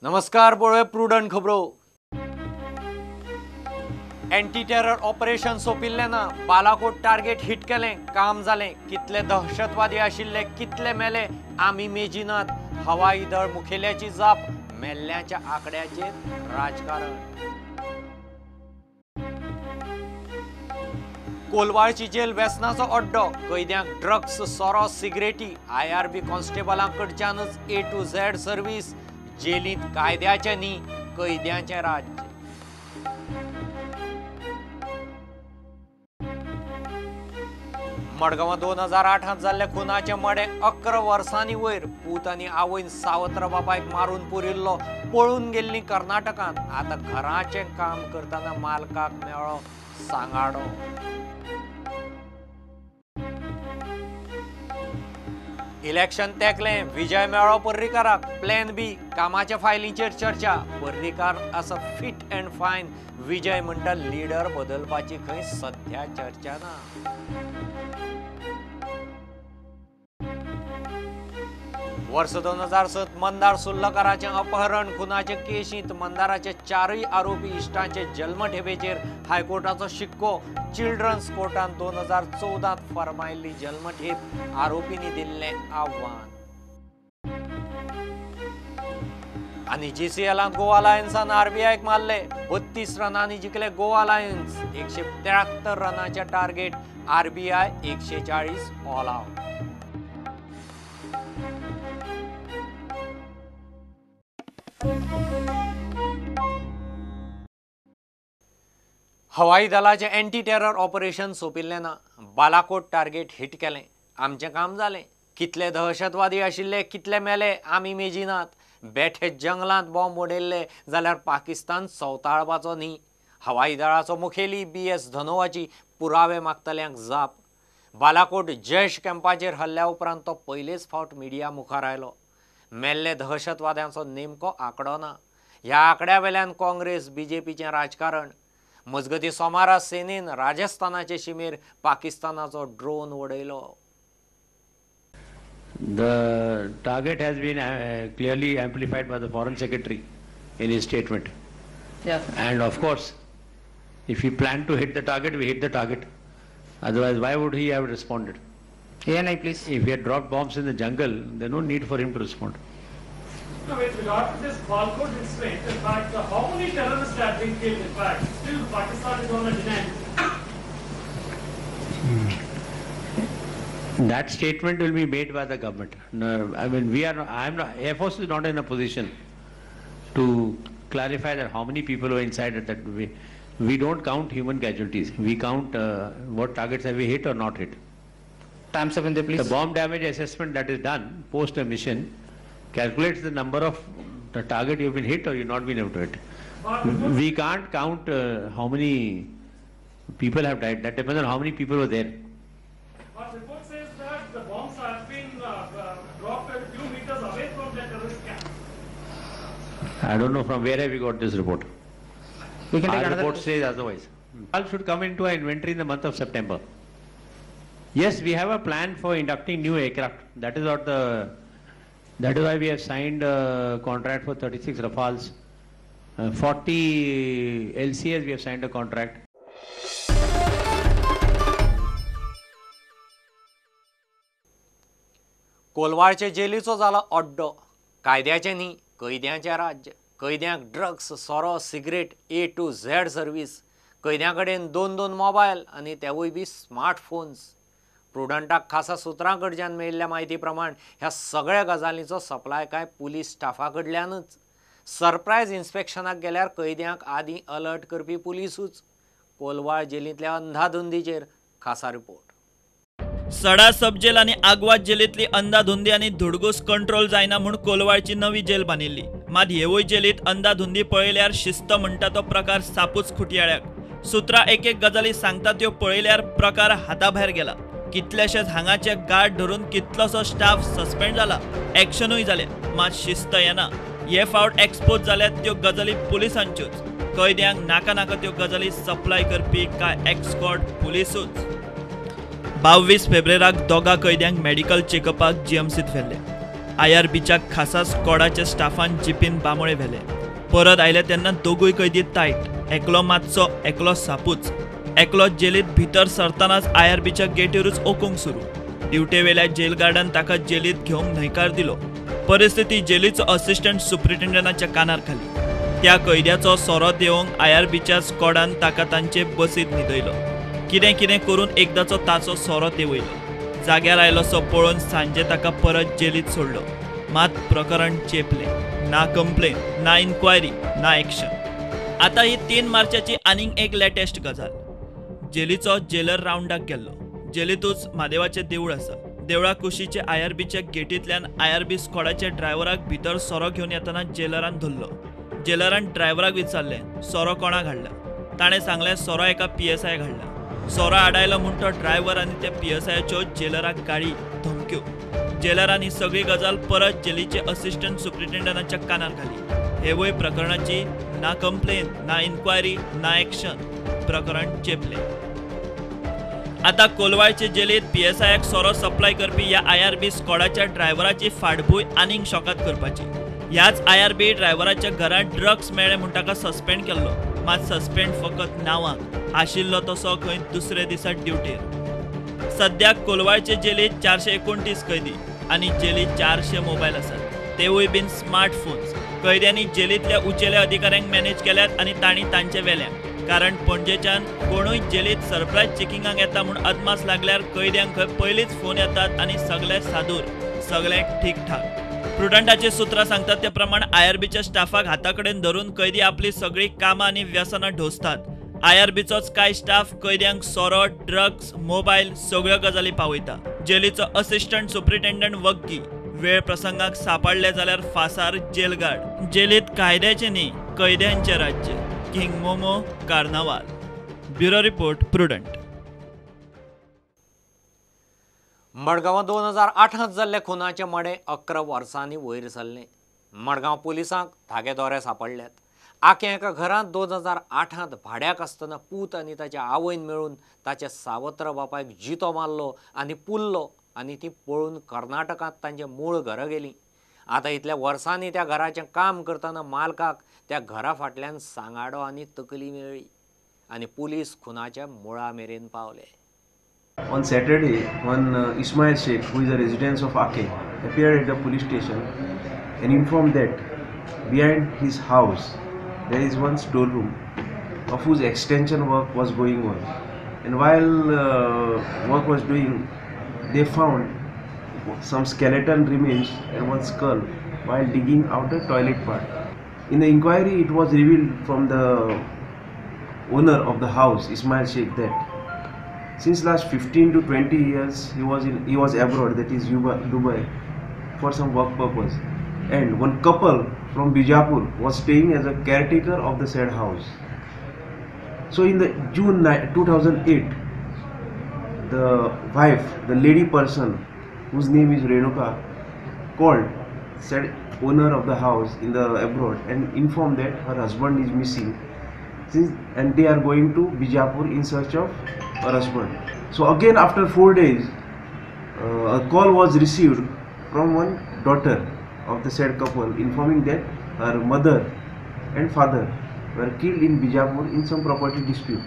नमस्कार पळय प्रुडंट खबरो। एंटी टेरर ऑपरेशन सोपिल्ल्यान बालाकोट टार्गेट हिट केले, काम जाले। कितले दहशतवादी आशिल्ले, कितले मेले आमी मेजिनात। हवाई दळ मुखेल्याची जाप, मेल्ल्याच्या आकड्याचेर राजकारण। कोलवाळची जेल व्यसनाचो अड्डो, कैद्यांक ड्रग्स, सोरो, सिगरेटी। IRB कॉन्स्टेबलांकडच्यानच A to Z सर्व्हिस। जेलीत कायद्याचे न्ही, कैद्यांचे राज्य। मडगांवां 2008 जाल्ले खुनाचे मडे 11 वर्सांनी वयर। पूत आनी आवयन सावत्र बापायक मारून पुरिल्लो, पळून गेल्लीं कर्नाटकांत। आतां घराचें काम करतना मालकाक मेळ्ळो सांगाडो। इलेक्शन तेंकलें, विजय मेळ्ळो पर्रीकाराक। प्लॅन B, कामाच्या फायलींचेर चर्चा। पर्रीकार आसा फिट अँड फायन, विजय म्हणटा लिडर बदलपाची खंय सध्या चर्चा ना। वर्ष 2007 मंदार सुर्लकाराचें अपहरण खुनाचे केशींत मंदाराचे 4 आरोपी इश्टांचे जल्मठेपेचेर हायकोर्टाचो शिक्को। चिल्ड्रन्स कोर्टान 2014 फर्मायिल्ली जल्मठेप आरोपींनी दिल्लें आव्हान। आनी GCLांत गोवा लायन्सान RBIक मारले, 32 रनांनी जिखले गोवा लायन्स। 173 रनांचे टार्गेट, RBI 140 ऑल आउट। हवाई दलाचे एंटी टेरर ऑपरेशन सोपिल्लें ना, बालाकोट टार्गेट हिट केलें, आमचें काम जालें। कितले दहशतवादी आशिल्ले, कितले मेले आमी मेजिनात। बेठे जंगलांत बॉम्ब उडयल्ले जाल्यार पाकिस्तान सवताळपाचो न्ही। हवाई दळाचो मुखेली BS धनोवाची पुरावे मागतल्यांक जाप। बालाकोट जैश कॅम्पाचेर हल्ल्या उपरांत तो पयलेच फावट मिडिया मुखार आयलो। मेल्ले दहशतवाद्यांचो नेमको आंकडो ना। ह्या आंकड्या वेल्यान काँग्रेस BJPचें राजकारण। मजगती सोमारा सेनेन राजस्थानाचे शिमेर पाकिस्तानाचो ड्रोन उडयलो। The target has been clearly amplified by the Foreign Secretary in his statement. Yeah. And of course, if he planned to hit the target, we hit the target. Otherwise, why would he have responded? ANI, please. If he had dropped bombs in the jungle, there's no need for him to respond. No, with regard to this Balkot incident, in fact, how many terrorists have been killed? In fact, still Pakistan is on a denial. That statement will be made by the government. No, I mean, Air Force is not in a position to clarify that how many people were inside it. That we don't count human casualties. We count what targets have we hit or not hit. Time's up in there, please. The bomb damage assessment that is done post a mission calculates the number of the target you've been hit or you've not been able to hit. We can't count how many people have died. That depends on how many people were there. But report says that the bombs have been dropped a few meters away from the terrorist camp. I don't know from where have you got this report. We can take Our another. report says otherwise. All should come into our inventory in the month of September. Yes, we have a plan for inducting new aircraft. That is why we have signed a contract for 36 Rafales. 40 LCAs we have signed a contract. कोलवाळचे जेलीचो जाला अड्डो, कायद्याचे न्ही, कैद्यांचे राज्य। कैद्यांक drugs, सोरो, cigarette, A to Z service. कैद्यां कडेन 2 मोबायल आनी तेवूय बी स्मार्टफोन्स। प्रुडंटाक खासा सुत्रां कडच्यान मेळिल्ल्या म्हायती प्रमाण ह्या सगळ्या गजालींचो सप्लाय काय पुलीस स्टाफा कडल्यानच। सरप्रायज इन्स्पेक्शनाक गेल्यार कैद्यांक आदीं अलर्ट करपी पुलीसूच। कोलवाळ जेलींतल्या अंधाधुंदीचेर खासा रिपोर्ट। सडा सब जेल आणि आग्वाद जेलीतली अंधाधुंदी आणि धुडगूस कंट्रोल जायना म्हूण कोलवाळची नवी जेल बांदिल्ली। मात हेवूय जेलीत अंधाधुंदी पळयल्यार शिस्त म्हणटा तो प्रकार सापूच खुटयाळ्याक। सुत्रां एक गजाली सांगता त्यो पळयल्यार प्रकार हाताभायर गेला। कितलेशेच हांगाचे गार्ड धरून कितलोसो स्टाफ सस्पेंड जाला, एक्शनूय जाले, मात शिस्त येना। हे फावट एक्सपोज जाल्यात त्यो गजाली पुलिसांच्योच। कैद्यांक नाका नाका त्यो गजाली सप्लाय करपी काय एक्सकॉर्ट पुलिसूच। 22 फेब्रुवाराक दोगा कैद्यांक मेडिकल चेकअपाक GMCत व्हेल्ले। IRBच्या खासा स्क्वॉडाच्या स्टाफान जिपीन बांबोळे व्हेले. परत आयले तेन्ना दोगूय कैदी तायट, एकलो मातसो, एकलो सापूच. एकलो जेलीत भितर सरतानाच IRBच्या गेटीरूच ओकूंक सुरू. ड्युटे वेल्या जेल गार्डान ताका जेलीत घेवंक न्हयकार दिलो. परिस्थिती जेलीचो असिस्टंट सुप्रिटेंडंटाच्या कानार खाली. त्या कैद्याचो सोरो देवंक IRBच्या स्क्वॉडान ताका तांचे बसीत न्हिदयलो. कितें कितें करून एकदाचो ताचो सोरो देंवयलो. जाग्यार आयलोसो पळोवन सांजे ताका परत जेलीत सोडलो. मात प्रकरण चेपलें. ना कंप्लेन, ना इन्क्वायरी, ना एक्शन. आतां ही 3 मार्चाची आनीक एक लेटेस्ट गजाल. जेलीचो जेलर रावंडाक गेल्लो. जेलीतूच म्हादेवाचें देवूळ आसा. देवळा कुशीचे IRBच्या गेटींतल्यान IRB स्क्वॉडाच्या ड्रायव्हराक भितर सोरो घेवन येतना जेलरान धरलो. जेलरान ड्रायव्हराक विचारलें, सोरो कोणाक हाडला? ताणें सांगलें, सोरो एका PSIक हाडला. सोरो आडायलो म्हूण तो ड्रायव्हर आनी त्या PSIच्यो जेलराक गाळी, धमक्यो. जेलरान ही सगळी गजाल परत जेलीचे असिस्टंट सुप्रिटेंडंटाच्या कानार घाली. हेवूय प्रकरणाची ना कंप्लेन, ना इन्क्वायरी, ना एक्शन. प्रकरण चेपलें. आता कोलवाळचे जेलीत PSIक सोरो सप्लाय करपी ह्या IRB स्क्वॉडाच्या ड्रायव्हराची फाटभूंय आनीक शॉकात करपाची. ह्याच IRB ड्रायव्हराच्या घरांत ड्रग्स मेळ्ळे म्हूण ताका सस्पेंड केल्लो. मात सस्पेंड फकत नांवाक, आशिल्लो तसो खंय दुसरे दिसा ड्युटेर. सद्याक कोलवाळचे जेलीत 429 कैदी आनी जेलीत 400 मोबायल आसात. तेवूय बीन स्मार्टफोन्स. कैद्यांनी जेलींतल्या उंचेल्या अधिकाऱ्यांक मॅनेज केल्यात आनी तांणी तांचे वेल्यात. कारण पणजेच्यान कोणूय जेलीत सरप्रायज चेकिंगाक येता म्हूण अदमास लागल्यार कैद्यांक खंय पयलींच फोन येतात आनी सगळे सादूर, सगळे ठीकठाक. प्रुडंटाचे सुत्रां सांगतात ते प्रमाण IRBच्या स्टाफाक हाता कडेन धरून कैदी आपली सगळी कामां आनी व्यसनां ढोसतात. IRBचोच कांय स्टाफ कैद्यांक सोरो, ड्रग्स, मोबायल सगळ्यो गजाली पावयता. जेलीचो असिस्टंट सुप्रिटेंडंट वग्गी. वेळ प्रसंगाक सापडले जाल्यार फासार जेल गार्ड. जेलीत कायद्याचे न्ही, कैद्यांचे राज्य. किंग मोमो, कार्नावाल. Bureau report, Prudent. मडगांवां 2008 जाल्ले खुनाचे मडे 11 वर्सांनी वयर सरले. मडगांव पुलिसांक धागे दोरे सापडल्यात. आख्या एका घरांत 2008 भाड्याक आसतना पूत आनी ताच्या आवयन मेळून ताच्या सावत्र बापायक जितो मारलो आनी पुल्लो आनी ती पळून कर्नाटकांत तांचे मूळ घरा गेली. आतां इतल्या वर्सांनी त्या घराचें काम करतना मालकाक त्या घरा फाटल्यान सांगाडो आनी तकली मेळ्ळी आनी पुलीस खुनाच्या मुळा मेरेन पावले. On Saturday, one Ismail Sheikh, who is a resident of Ake, appeared at the police station and informed that behind his house there is one storeroom of whose extension work was going on. And while work was doing, they found some skeleton remains and one skull while digging out the toilet part. In the inquiry, it was revealed from the owner of the house, Ismail Sheikh, that since last 15 to 20 years he was abroad, that is Dubai, for some work purpose, and one couple from Bijapur was staying as a caretaker of the said house. So in the June 2008, the wife, the lady person whose name is Renuka, called said owner of the house in the abroad and informed that her husband is missing, and they are going to Bijapur in search of her husband. So again, after 4 days, a call was received from one daughter of the said couple informing that her mother and father were killed in Bijapur in some property dispute.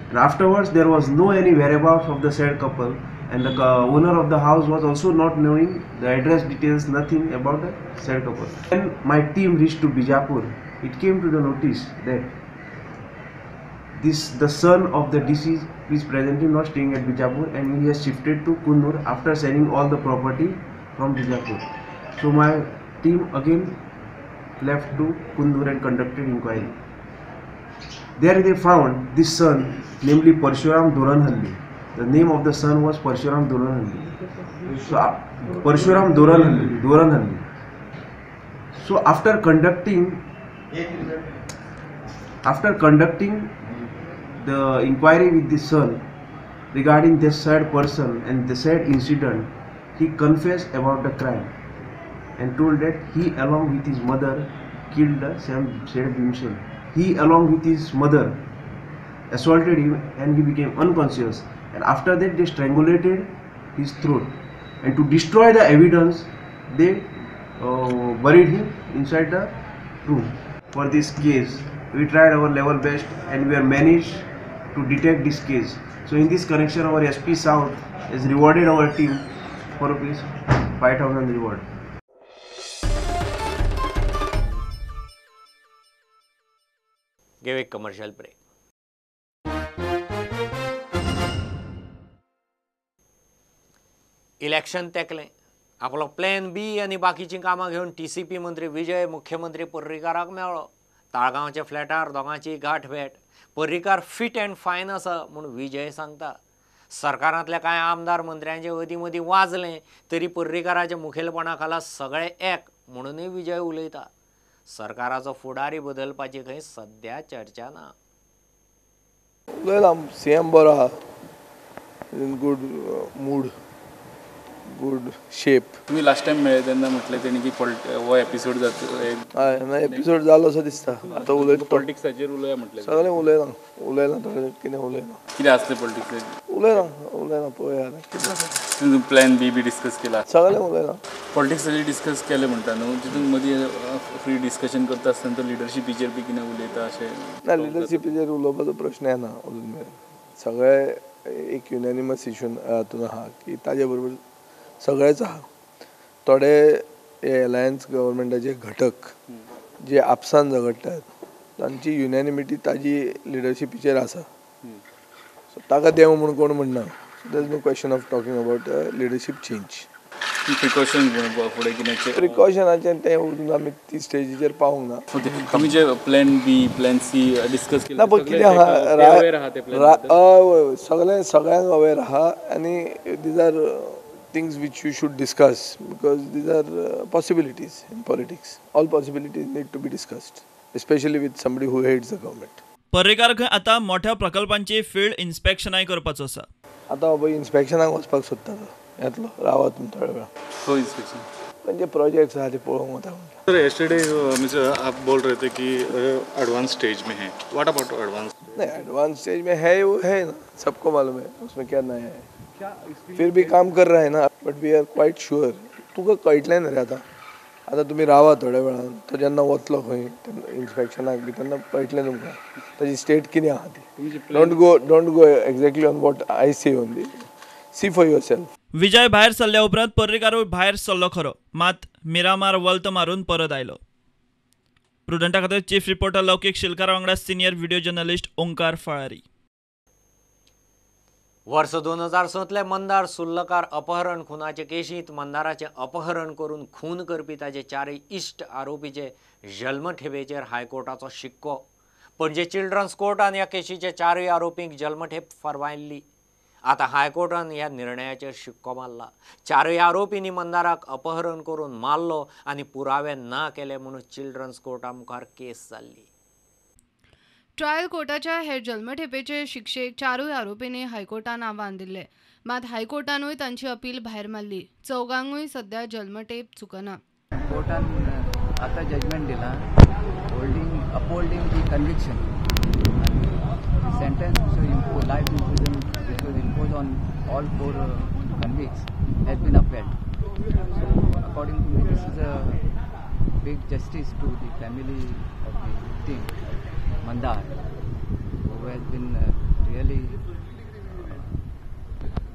And afterwards, there was no any whereabouts of the said couple, and the owner of the house was also not knowing the address details, nothing about the said couple. When my team reached to Bijapur, it came to the notice that the son of the deceased is presently not staying at Bijapur and he has shifted to Kunnur after selling all the property from Bijapur. So my team again left to Kunnur and conducted inquiry. There they found this son, namely Parshuram Doranhalli. The name of the son was Parshuram Doranhalli. So Parshuram Doranhalli. So after conducting the inquiry with the son regarding this said person and the said incident, he confessed about the crime and told that he along with his mother killed the said Bhimsen. He along with his mother assaulted him and he became unconscious, and after that they strangulated his throat, and to destroy the evidence they buried him inside the room. For this case, we tried our level best and we are managed to detect this case. So in this connection, our SP South has rewarded our team for rupees 5,000 reward. घेऊ एक commercial break. Election तेकलें आपलो plan बी आनी बाकीचीं कामां घेवन TCP मंत्री विजय मुख्यमंत्री पर्रीकाराक मेळ्ळो. ताळगांवच्या फ्लॅटार दोगांची गाठ भेट. पर्रीकार फिट अँड फायन आसा म्हूण विजय सांगता. सरकारांतल्या कांय आमदार मंत्र्यांचे मदीं मदीं वाजलें तरी पर्रीकाराच्या मुखेलपणा खाला सगळे एक म्हणूनय विजय उलयता. सरकाराचो फुडारी बदलपाची खंय सध्या चर्चा ना. उलयला CM बरो आहा, in good mood, good shape. तुम्ही लास्ट टाइम मेळ्ळे तेन्ना म्हटलें तेणी की हो एपिसोड जाता एपिसोड जालो असो दिसता. आतां उलयता पॉलिटिक्साचेर उलोवया म्हटलें. सगळें उलयला थोडें कितें उलयना. कितें आसलें पॉलिटिक्साचेर? उलयना पळोवया कितें प्लॅन बी डिस्कस केला? सगळें उलयना. पॉलिटिक्साचेर डिस्कस केलें म्हणटा न्हू, तितून मदीं फ्री डिस्कशन करता आसतना तो लिडरशिपीचेर बी कितें उलयता अशें? ना, लिडरशिपीचेर उलोवपाचो प्रश्न येना अजून मेरेन. सगळे एक युनॅनिमस इशून हातून आहा की ताजे बरोबर सगळेच आहा. थोडे एलायन्स गव्हर्मेंटाचे घटक जे आपसान झगडटात तांची युनॅनिमिटी ताजी लिडरशिपीचेर आसा. सो ताका देंव म्हूण कोण म्हणना. There is no question of talking about leadership change. Precaution फुडें कितें प्रिकॉशनाचें तें उरून आमी ती स्टेजीचेर पावूंक ना. तुमी जे plan B plan C discuss केला? ना पण कितें आहा, सगळ्यांक अवेर आहा आनी these are things which you should discuss because these are possibilities in politics. All possibilities need to be discussed, especially with somebody who hates the government. Parrikar खंय आता मोठ्या प्रकल्पांची फील्ड इन्स्पेक्शनाय करपाचो आसा. आता पळय इन्स्पेक्शनाक वचपाक सोदता तो येतलो, रावात तुमी थोड्या वेळा. खंय इन्स्पेक्शन? म्हणजे प्रोजेक्ट्स आहा ते पळोवंक वता. सर yesterday मिस्टर आप बोल रहे थे कि एडवांस स्टेज में है. What about advance? नहीं, एडवांस स्टेज में है वो है ना, सबको मालूम है उसमें क्या नया है. फिर भी काम कर रहा है ना, but we are quite sure. तुका कळटलें न्ही रे आतां तुमी रावा थोड्या वेळान, तो जेन्ना वतलो खंय इन्स्पेक्शनाक बी तेन्ना कळटलें तुमकां ताजी स्टेट कितें आहा ती. Don't go exactly on what I say only. See for yourself. Vijay भायर सरल्या उपरांत पर्रीकारूय भायर सरलो खरो, मात मिरामार वल्त मारून परत आयलो. प्रुडंटा खातीर चीफ रिपोर्टर लौकीक शिलकार वांगडा senior video journalist Omkar Phalari. वर्ष 2007तले मंदार सुर्लकार अपहरण खुनाचे केशींत मंदाराचें अपहरण करून खून करपी ताचे चारय इश्ट आरोपीचे जल्मठेपेचेर हायकोर्टाचो शिक्को. पणजे चिल्ड्रन्स कोर्टान ह्या केशीचे चारय आरोपींक जल्मठेप फरमायल्ली. आतां हायकोर्टान ह्या निर्णयाचेर शिक्को मारला. चारय आरोपींनी मंदाराक अपहरण करून मारलो आनी पुरावे ना केले म्हणून चिल्ड्रन्स कोर्टा मुखार केस जाल्ली. ट्रायल कोर्टाच्या हे जल्मठेपेचे शिक्षेक चारूय आरोपींनी हायकोर्टान आव्हान दिल्लें, मात हायकोर्टानूय तांची अपील भायर मारली. चौगांकूय सध्या जल्मठेप चुकना. कोर्टान आतां जजमेंट दिला upholding the conviction. Sentence life imprison which was imposed on all four convicts has been upheld. So according to me this is a big justice to the family of the victim Mandar, who has been really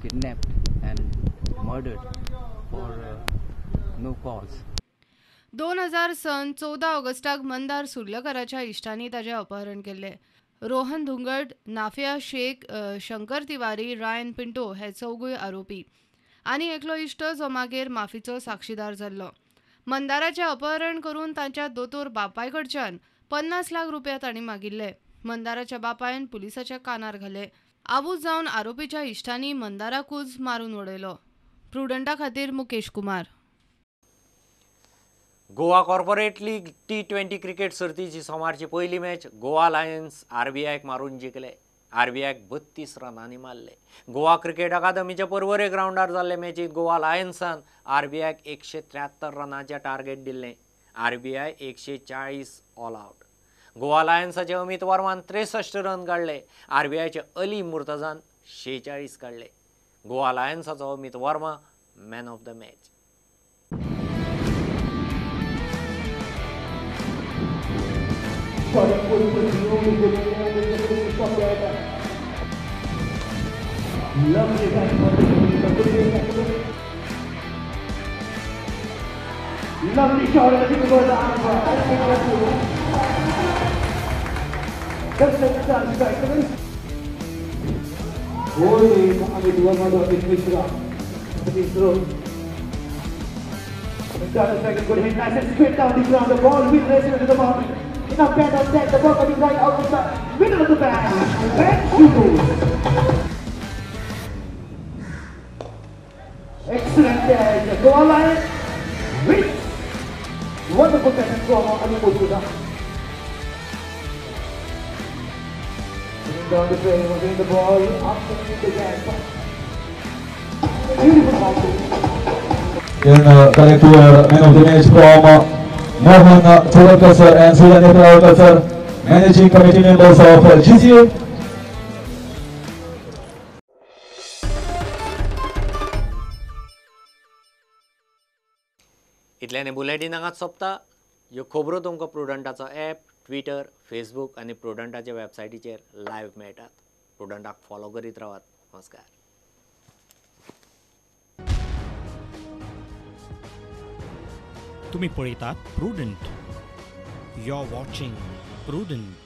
kidnapped and murdered for no cause. 2000 14 ऑगस्टाक मंदार सुर्लकाराच्या इश्टांनी ताचें अपहरण केल्लें. रोहन धुंगड, नाफिया शेख, शंकर तिवारी, रायन पिंटो हे चौगूय आरोपी आनी एकलो इश्ट जो मागीर माफीचो साक्षीदार जाल्लो. मंदाराचें अपहरण करून तांच्या दोतोर बापाय कडच्यान 50 लाख रुपया तांणी मागिल्ले. मंदाराच्या बापायन पुलिसाच्या कानार घाले. आबूज जावन आरोपीच्या इश्टांनी मंदाराकूच मारून उडयलो. प्रुडंटा खातीर Mukesh Kumar. Goa corporate league T20 cricket सर्तीची सोमारची पयली मॅच गोवा लायन्स RBIक मारून जिखले. RBIक 32 रनांनी मारले. गोवा क्रिकेट अकादमीच्या पर्वरे ग्राउंडार जाल्ले मॅचीत गोवा लायन्सान RBIक 173 रनांचें टार्गेट दिल्लें. RBI 140 all out. गोवा लायन्साचे अमित वर्मान 63 रन काडले. RBIचे अली मुर्तजान 46 काडले. गोवा लायन्साचो Amit Varma man of the match. Lovely shot of the goal down. Second good hit, nice and straight down the ground. The ball will race into the boundary. In a bend on deck, the ball coming right out of the middle of the bag. And shoot. Excellent catch. Goal line. Reach. Wonderful catch and goal on Ali Mutuda. Down the frame, again the ball underneath the gap. Beautiful ball. Correct to man of the match from Mohan Chodakar sir and Surya Netravalkar sir, managing committee members of GCA. इतल्याने bulletin हांगाच सोंपता. ह्यो खबरो तुमकां प्रुडंटाचो app, Twitter, Facebook आनी प्रुडंटाच्या वेबसायटीचेर live मेळटात. प्रुडंटाक follow करीत रावात. नमस्कार. तुम्ही पळयतात Prudent. You are watching prudent.